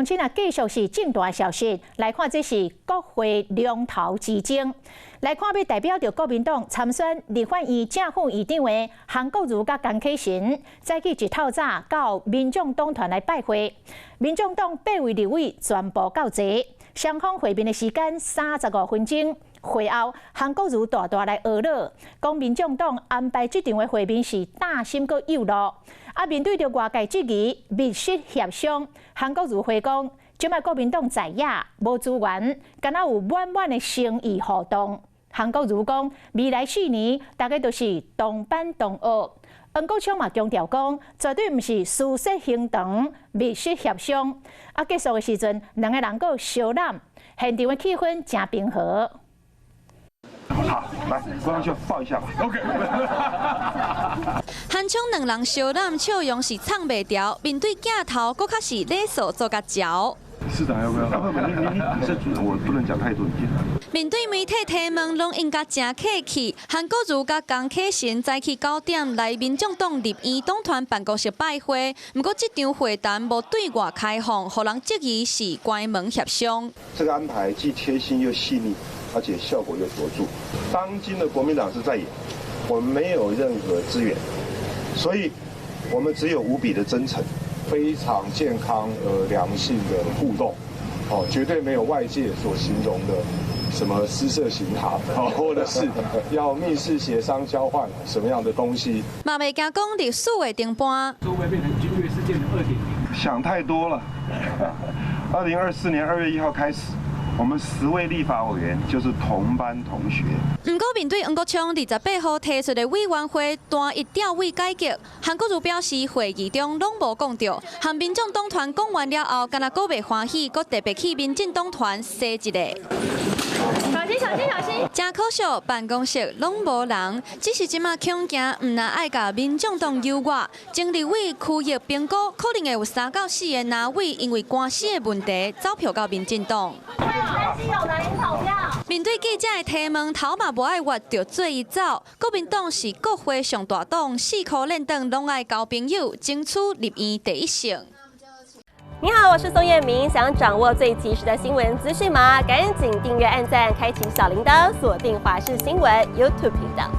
今啊，继续是重大消息，来看这是国会龙头之争。来看要代表着国民党参选立法院正副院长的韩国瑜甲江启臣，早起一透早到民众党团来拜会。民众党8位立委全部到齐，双方会面的时间35分钟。会后，韩国瑜大大来学乐，讲民众党安排这场的会面是大心阁有路。啊，面对着外界质疑密室协商，韩国瑜回讲，即摆国民党在野无资源，敢若有满满的诚意互动。韩国瑜讲，未来4年大家都是同班同学。黄国昌嘛强调讲，绝对毋是私设行堂、密室协商。啊，结束的时阵，两个人搁相揽，现场的气氛真平和。好，来，观众秀抱一下吧。OK。韩冲两人相揽笑容是藏袂掉，面对镜头，搁较是礼数做甲嚼。市长要不要？你是主人，我不能讲太多意见。面对媒体提问，拢应该真客气。韩国瑜甲江启臣早起9点来民众党立院党团办公室拜会，不过这场会谈无对外开放，互人质疑是关门协商。这个安排既贴心又细腻，而且效果又卓著。当今的国民党是在野，我们没有任何资源，所以我们只有无比的真诚。非常健康良性的互动，绝对没有外界所形容的什么私设行堂，或者是要密室协商交换什么样的东西。嘛未惊讲历史会停搬，会不会变成军略事件的2.0？想太多了。2024年2月1号开始，我们10位立法委员就是同班同学。不过面对黄国昌28号提出的委员会单一调位改革，韩国瑜表示会议中拢无讲到，和民众党团讲完了后，敢若阁袂欢喜，阁特别去民进党团说一个。小心！真可惜，办公室拢无人，只是即马恐惊，唔若爱甲民众党诱惑，经立委区域评估，可能会有3到4个拿委因为官司的问题走票到民进党。面对记者的提问，头嘛无爱挖着做伊走。国民党是国会上大党，4颗连党拢爱交朋友，争取立院第1胜。你好，我是宋彦明。想掌握最及时的新闻资讯吗？赶紧订阅、按赞、开启小铃铛，锁定华视新闻 YouTube 频道。